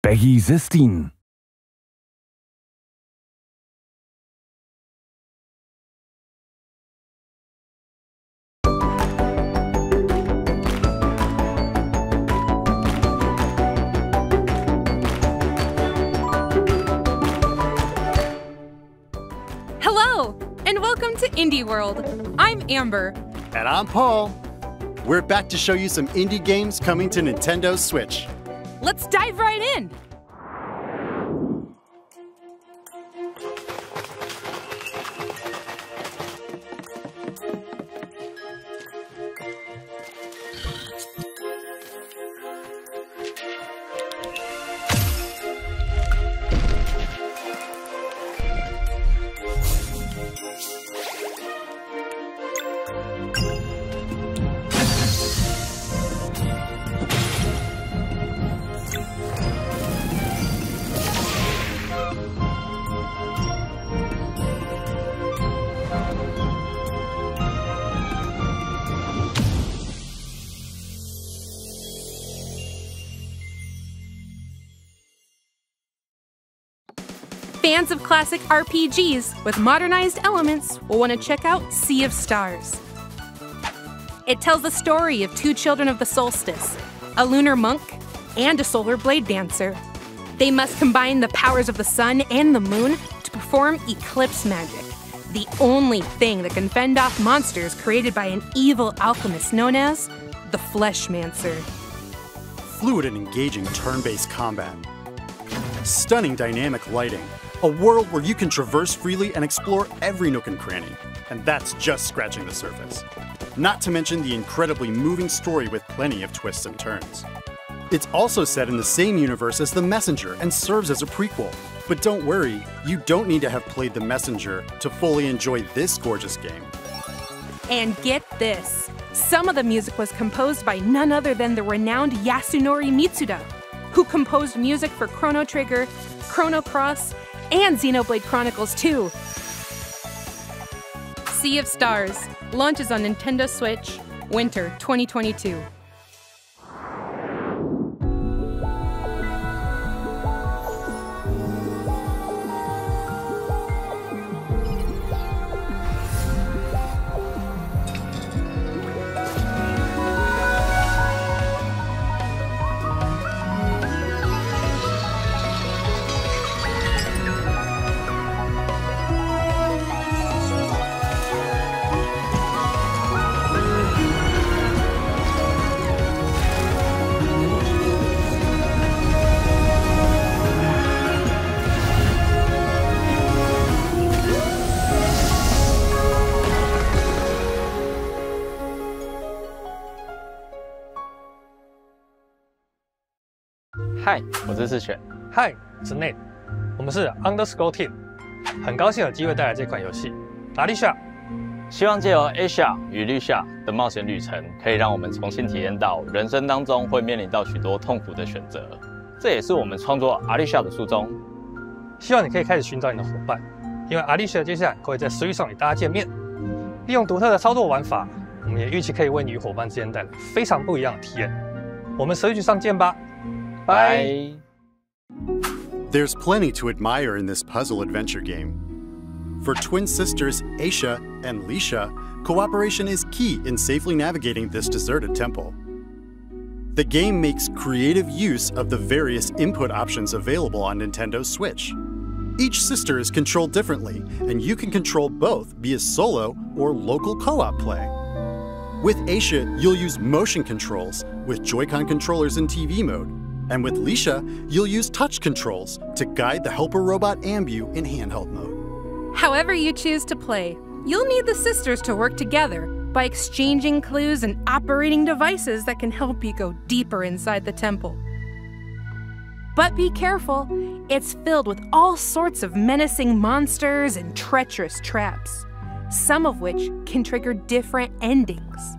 Peggy 16. Hello, and welcome to Indie World. I'm Amber. And I'm Paul. We're back to show you some indie games coming to Nintendo Switch. Let's dive right in. Fans of classic RPGs with modernized elements will want to check out Sea of Stars. It tells the story of two children of the solstice, a lunar monk and a solar blade dancer. They must combine the powers of the sun and the moon to perform eclipse magic, the only thing that can fend off monsters created by an evil alchemist known as the Fleshmancer. Fluid and engaging turn-based combat. Stunning dynamic lighting. A world where you can traverse freely and explore every nook and cranny. And that's just scratching the surface. Not to mention the incredibly moving story with plenty of twists and turns. It's also set in the same universe as The Messenger and serves as a prequel. But don't worry, you don't need to have played The Messenger to fully enjoy this gorgeous game. And get this, some of the music was composed by none other than the renowned Yasunori Mitsuda, who composed music for Chrono Trigger, Chrono Cross, and Xenoblade Chronicles 2. Sea of Stars launches on Nintendo Switch, winter 2022. Hi， 我是世璇。Hi， 我是 Nate， 我们是 Underscore Team， 很高兴有机会带来这款游戏。Aliisha， 希望借由 Aliisha 与Aliisha的冒险旅程，可以让我们重新体验到人生当中会面临到许多痛苦的选择。这也是我们创作 Aliisha 的初衷。希望你可以开始寻找你的伙伴，因为 Aliisha 接下来会在Switch上与大家见面。利用独特的操作玩法，我们也预期可以为你与伙伴之间带来非常不一样的体验。我们Switch上见吧。Bye. There's plenty to admire in this puzzle adventure game. For twin sisters Aliisha and Aliisha, cooperation is key in safely navigating this deserted temple. The game makes creative use of the various input options available on Nintendo Switch. Each sister is controlled differently, and you can control both via solo or local co-op play. With Aliisha, you'll use motion controls with Joy-Con controllers in TV mode. And with Aliisha, you'll use touch controls to guide the helper robot Ambu in handheld mode. However you choose to play, you'll need the sisters to work together by exchanging clues and operating devices that can help you go deeper inside the temple. But be careful, it's filled with all sorts of menacing monsters and treacherous traps, some of which can trigger different endings.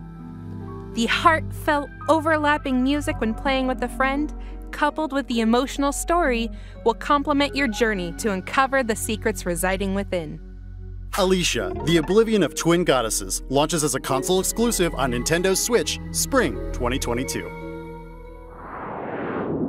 The heartfelt, overlapping music when playing with a friend, coupled with the emotional story, will complement your journey to uncover the secrets residing within. Aliisha, the Oblivion of Twin Goddesses, launches as a console exclusive on Nintendo Switch, Spring 2022.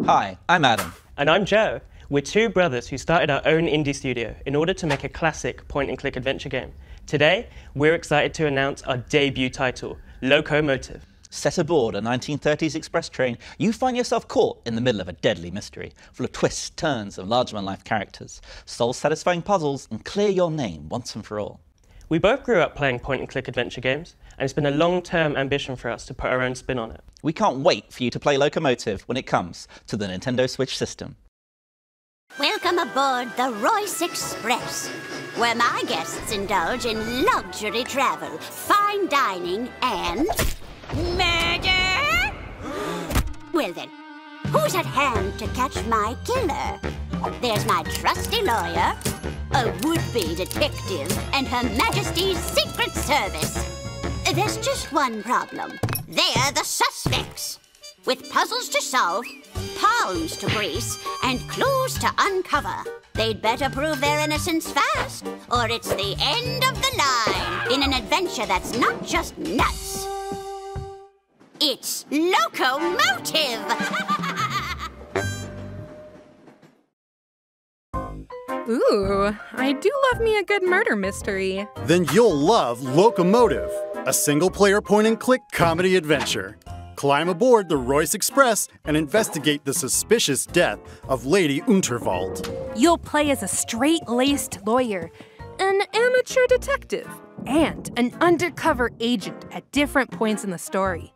Hi, I'm Adam. And I'm Joe. We're two brothers who started our own indie studio in order to make a classic point-and-click adventure game. Today, we're excited to announce our debut title, Loco Motive. Set aboard a 1930s express train, you find yourself caught in the middle of a deadly mystery, full of twists, turns, and larger-than-life characters. Solve satisfying puzzles and clear your name once and for all. We both grew up playing point-and-click adventure games, and it's been a long-term ambition for us to put our own spin on it. We can't wait for you to play Loco Motive when it comes to the Nintendo Switch system. Welcome aboard the Royce Express, where my guests indulge in luxury travel, fine dining, and murder! Well then, who's at hand to catch my killer? There's my trusty lawyer, a would-be detective, and Her Majesty's Secret Service. There's just one problem. They're the suspects. With puzzles to solve, palms to grease, and clues to uncover. They'd better prove their innocence fast, or it's the end of the line in an adventure that's not just nuts. It's Loco Motive! Ooh, I do love me a good murder mystery. Then you'll love Loco Motive, a single-player point-and-click comedy adventure. Climb aboard the Royce Express and investigate the suspicious death of Lady Unterwald. You'll play as a straight-laced lawyer, an amateur detective, and an undercover agent at different points in the story.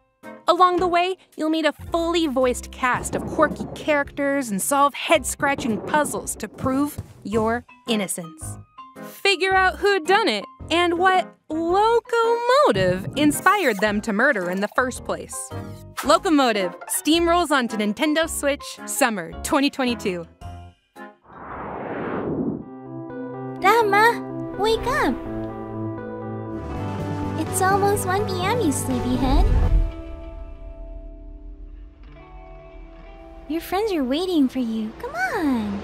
Along the way, you'll meet a fully voiced cast of quirky characters and solve head-scratching puzzles to prove your innocence. Figure out who'd done it and what Loco Motive inspired them to murder in the first place. Loco Motive steamrolls onto Nintendo Switch summer 2022. Rama, wake up! It's almost 1 p.m., you sleepyhead. Your friends are waiting for you. Come on!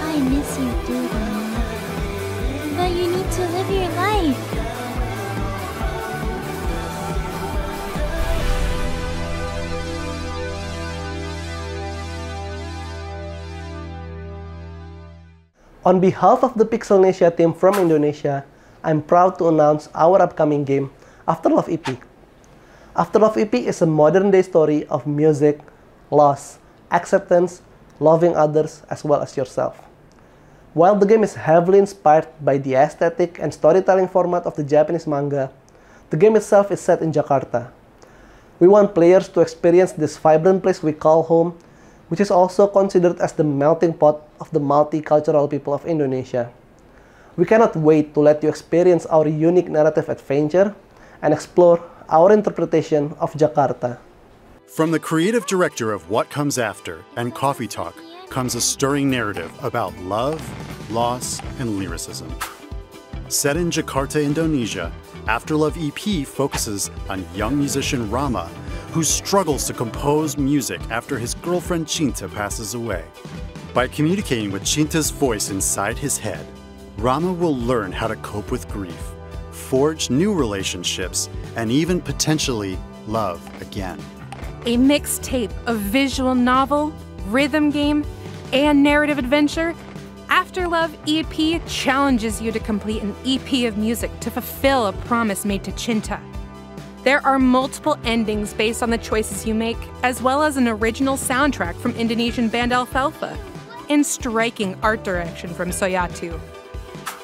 I miss you too, Rama. But you need to live your life. On behalf of the Pixelnesia team from Indonesia, I'm proud to announce our upcoming game, Afterlove EP. Afterlove EP is a modern-day story of music, loss, acceptance, loving others as well as yourself. While the game is heavily inspired by the aesthetic and storytelling format of the Japanese manga, the game itself is set in Jakarta. We want players to experience this vibrant place we call home, which is also considered as the melting pot of the multicultural people of Indonesia. We cannot wait to let you experience our unique narrative adventure and explore our interpretation of Jakarta. From the creative director of What Comes After and Coffee Talk comes a stirring narrative about love, loss, and lyricism. Set in Jakarta, Indonesia, Afterlove EP focuses on young musician Rama, who struggles to compose music after his girlfriend Cinta passes away. By communicating with Cinta's voice inside his head, Rama will learn how to cope with grief, forge new relationships, and even potentially love again. A mixtape of visual novel, rhythm game, and narrative adventure, Afterlove EP challenges you to complete an EP of music to fulfill a promise made to Cinta. There are multiple endings based on the choices you make, as well as an original soundtrack from Indonesian band Alfalfa, and striking art direction from Soyatu.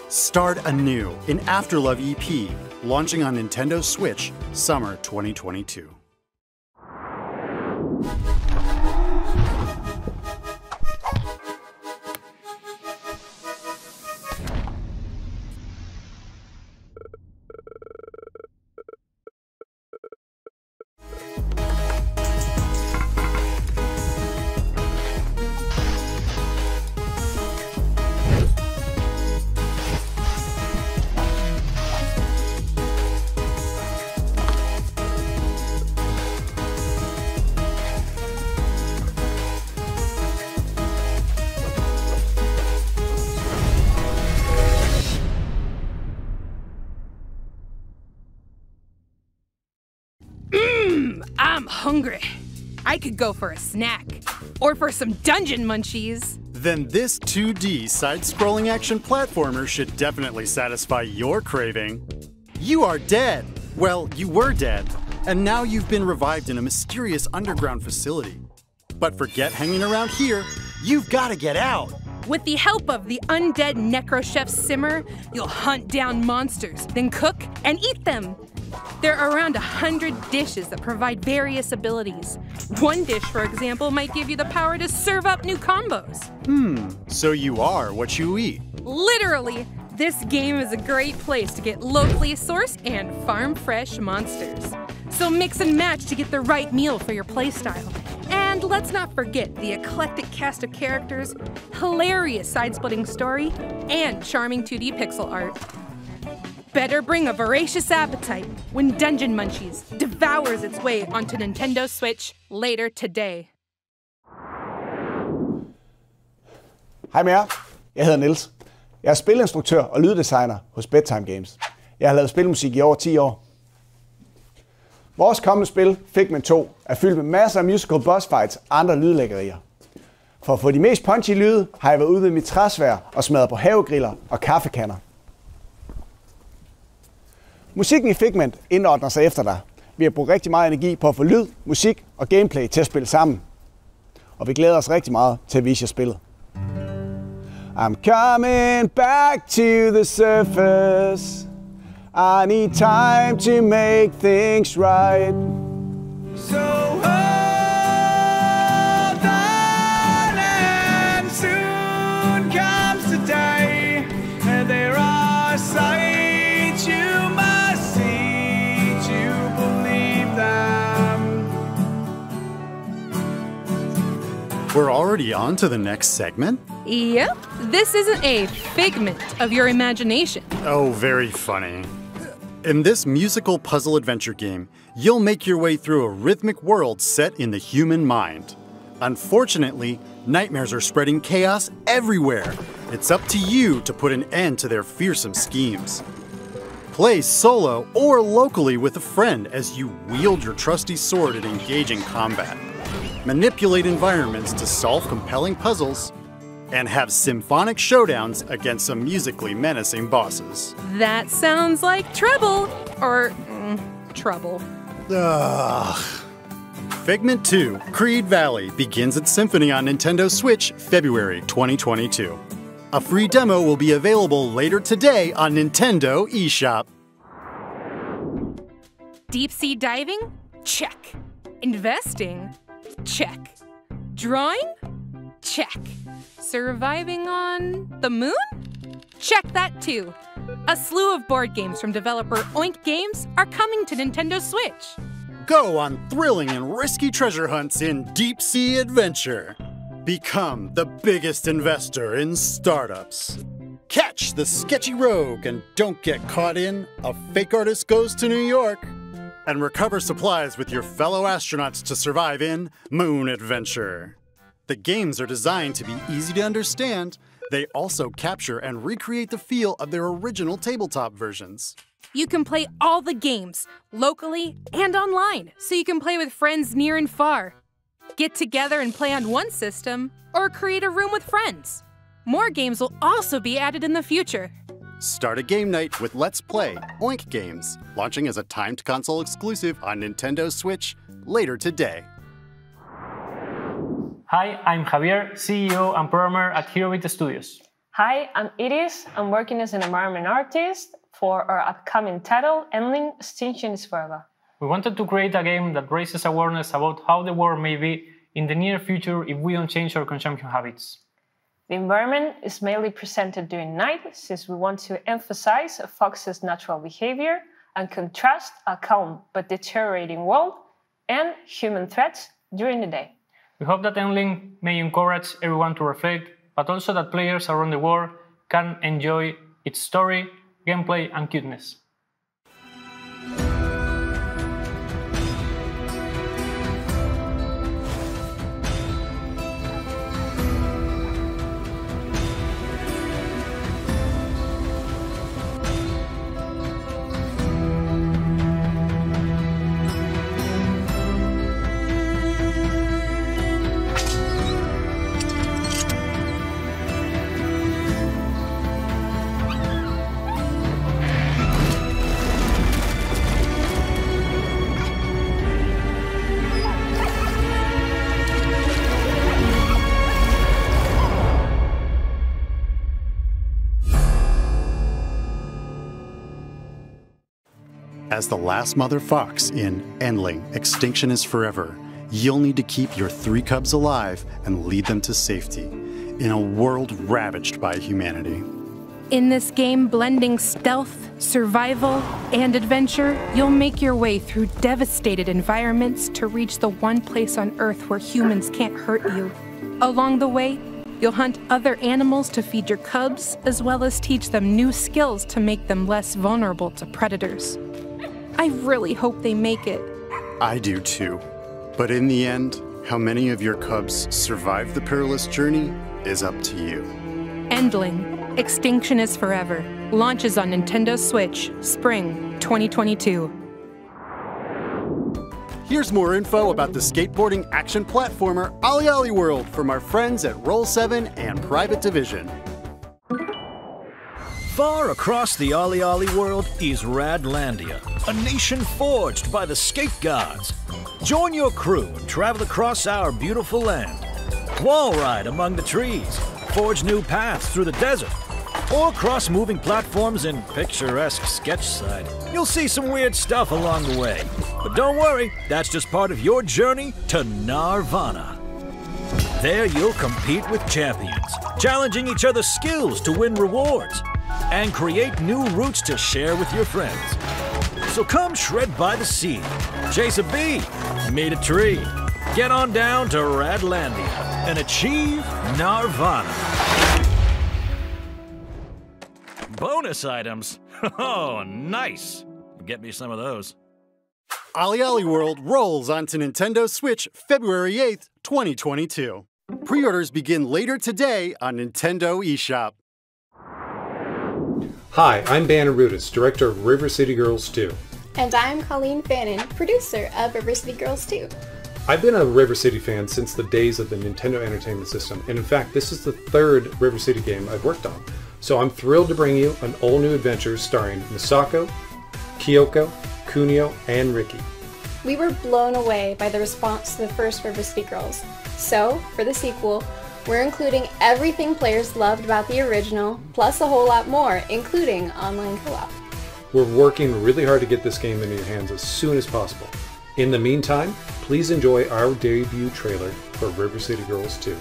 Start anew in Afterlove EP, launching on Nintendo Switch summer 2022. I'm hungry. I could go for a snack. Or for some dungeon munchies. Then this 2D side-scrolling action platformer should definitely satisfy your craving. You are dead. Well, you were dead. And now you've been revived in a mysterious underground facility. But forget hanging around here. You've got to get out. With the help of the undead necrochef Simmer, you'll hunt down monsters, then cook and eat them. There are around 100 dishes that provide various abilities. One dish, for example, might give you the power to serve up new combos. So you are what you eat. Literally, this game is a great place to get locally sourced and farm-fresh monsters. So mix and match to get the right meal for your playstyle. And let's not forget the eclectic cast of characters, hilarious side-splitting story, and charming 2D pixel art. Better bring a voracious appetite when Dungeon Munchies devours its way onto Nintendo Switch later today. Hej med jer. Jeg hedder Niels. Jeg er spilinstruktør og lyddesigner hos Bedtime Games. Jeg har lavet spilmusik i over 10 år. Vores kommende spil, Figment 2, er fyldt med masser af musical boss fights og andre lydlæggerier. For at få de mest punchy lyde, har jeg været ude ved mit træsværd og smadret på havegriller og kaffekander. Musikken i Figment indordner sig efter dig. Vi har brugt rigtig meget energi på at få lyd, musik og gameplay til at spille sammen. Og vi glæder os rigtig meget til at vise jer spillet. I'm coming back to the surface. I need time to make things right. So hold on and soon comes the day. There are sights you must see to believe them. We're already on to the next segment? Yep, this isn't a figment of your imagination. Oh, very funny. In this musical puzzle adventure game, you'll make your way through a rhythmic world set in the human mind. Unfortunately, nightmares are spreading chaos everywhere. It's up to you to put an end to their fearsome schemes. Play solo or locally with a friend as you wield your trusty sword in engaging combat. Manipulate environments to solve compelling puzzles, and have symphonic showdowns against some musically menacing bosses. That sounds like trouble. Or, trouble. Ugh. Figment 2, Creed Valley begins its symphony on Nintendo Switch February 2022. A free demo will be available later today on Nintendo eShop. Deep sea diving? Check. Investing? Check. Drawing? Check. Surviving on the moon? Check that too. A slew of board games from developer Oink Games are coming to Nintendo Switch. Go on thrilling and risky treasure hunts in deep sea adventure. Become the biggest investor in startups. Catch the sketchy rogue and don't get caught in A Fake Artist Goes to New York. And recover supplies with your fellow astronauts to survive in Moon Adventure. The games are designed to be easy to understand. They also capture and recreate the feel of their original tabletop versions. You can play all the games, locally and online, so you can play with friends near and far. Get together and play on one system, or create a room with friends. More games will also be added in the future. Start a game night with Let's Play Oink Games, launching as a timed console exclusive on Nintendo Switch later today. Hi, I'm Javier, CEO and programmer at Herobit Studios. Hi, I'm Iris. I'm working as an environment artist for our upcoming title, Endling, Extinction is Forever. We wanted to create a game that raises awareness about how the world may be in the near future if we don't change our consumption habits. The environment is mainly presented during night, since we want to emphasize a fox's natural behavior and contrast a calm but deteriorating world and human threats during the day. We hope that Endling may encourage everyone to reflect, but also that players around the world can enjoy its story, gameplay, and cuteness. As the last mother fox in Endling, Extinction is Forever, you'll need to keep your 3 cubs alive and lead them to safety in a world ravaged by humanity. In this game blending stealth, survival, and adventure, you'll make your way through devastated environments to reach the one place on Earth where humans can't hurt you. Along the way, you'll hunt other animals to feed your cubs, as well as teach them new skills to make them less vulnerable to predators. I really hope they make it. I do too. But in the end, how many of your cubs survive the perilous journey is up to you. Endling, Extinction is Forever, launches on Nintendo Switch, Spring 2022. Here's more info about the skateboarding action platformer OlliOlli World from our friends at Roll7 and Private Division. Far across the OlliOlli world is Radlandia, a nation forged by the skate gods. Join your crew and travel across our beautiful land. Wall ride among the trees, forge new paths through the desert, or cross moving platforms in picturesque sketchside. You'll see some weird stuff along the way. But don't worry, that's just part of your journey to Nirvana. There you'll compete with champions, challenging each other's skills to win rewards, and create new routes to share with your friends. So come shred by the sea, chase a bee, meet a tree, get on down to Radlandia and achieve Nirvana. Bonus items? Oh, nice. Get me some of those. OlliOlli World rolls onto Nintendo Switch February 8th, 2022. Pre-orders begin later today on Nintendo eShop. Hi, I'm Banner Rudis, director of River City Girls 2. And I'm Colleen Fannin, producer of River City Girls 2. I've been a River City fan since the days of the Nintendo Entertainment System, and in fact, this is the 3rd River City game I've worked on. So I'm thrilled to bring you an all-new adventure starring Misako, Kyoko, Kunio, and Riki. We were blown away by the response to the first River City Girls. So, for the sequel, we're including everything players loved about the original, plus a whole lot more, including online co-op. We're working really hard to get this game into your hands as soon as possible. In the meantime, please enjoy our debut trailer for River City Girls 2.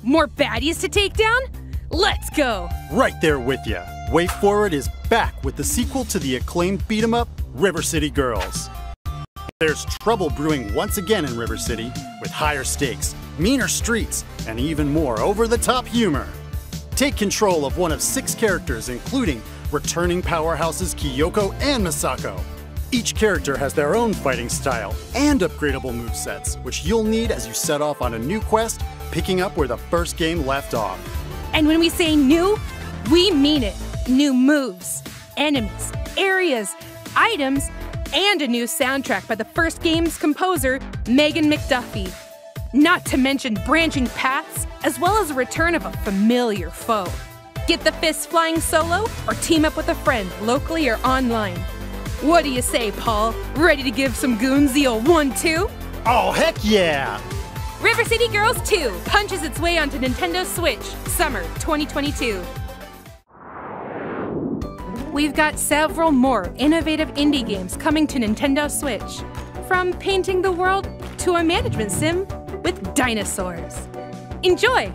More baddies to take down? Let's go! Right there with ya. Way Forward is back with the sequel to the acclaimed beat-em-up, River City Girls. There's trouble brewing once again in River City, with higher stakes, meaner streets, and even more over-the-top humor. Take control of one of 6 characters, including returning powerhouses Kyoko and Misako. Each character has their own fighting style and upgradable movesets, which you'll need as you set off on a new quest, picking up where the first game left off. And when we say new, we mean it. New moves, enemies, areas, items, and a new soundtrack by the first game's composer, Megan McDuffie. Not to mention branching paths, as well as a return of a familiar foe. Get the fists flying solo, or team up with a friend, locally or online. What do you say, Paul? Ready to give some goons the old 1-2? Oh, heck yeah! River City Girls 2 punches its way onto Nintendo Switch, summer 2022. We've got several more innovative indie games coming to Nintendo Switch. From painting the world to a management sim with dinosaurs. Enjoy!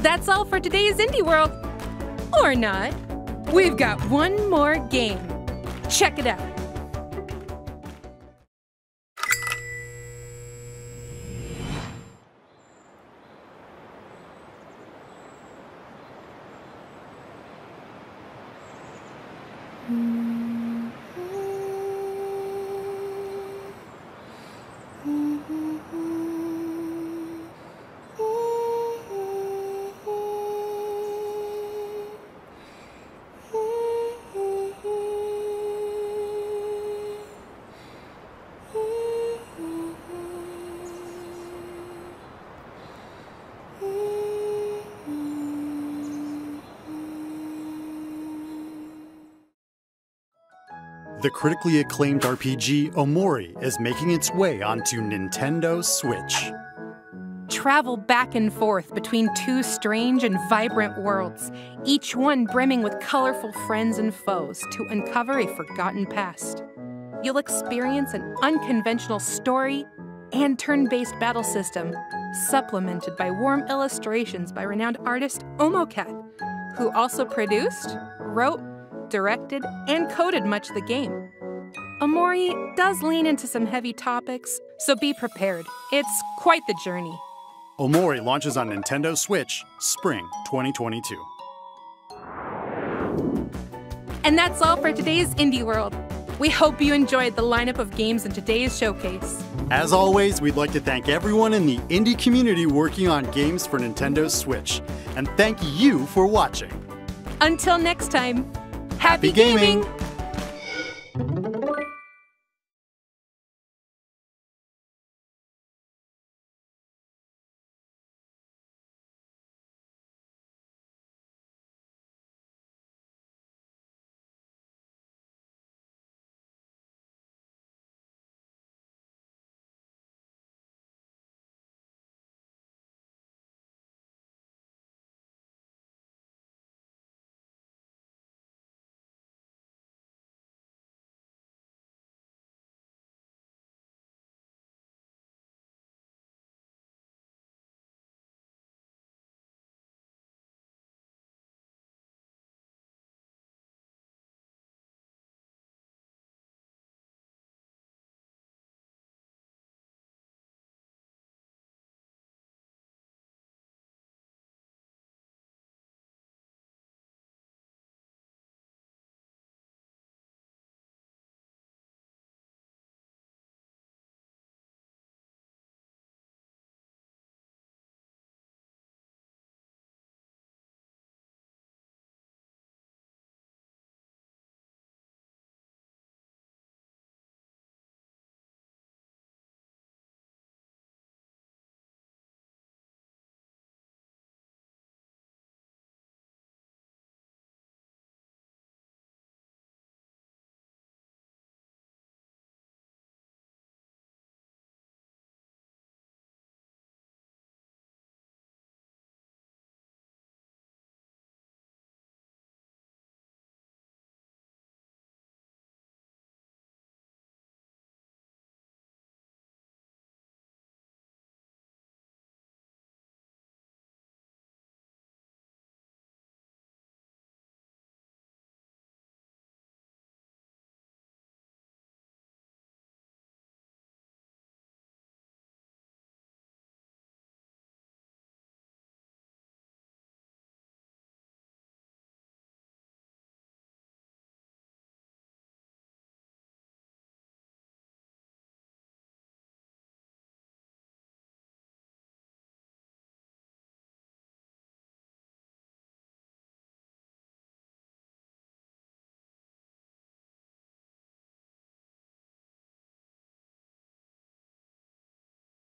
That's all for today's Indie World. Or not. We've got one more game. Check it out. The critically acclaimed RPG OMORI is making its way onto Nintendo Switch. Travel back and forth between two strange and vibrant worlds, each one brimming with colorful friends and foes to uncover a forgotten past. You'll experience an unconventional story and turn-based battle system, supplemented by warm illustrations by renowned artist OMORI, who also produced, wrote, directed, and coded much of the game. OMORI does lean into some heavy topics, so be prepared. It's quite the journey. OMORI launches on Nintendo Switch, spring 2022. And that's all for today's Indie World. We hope you enjoyed the lineup of games in today's showcase. As always, we'd like to thank everyone in the indie community working on games for Nintendo Switch. And thank you for watching. Until next time, Happy gaming!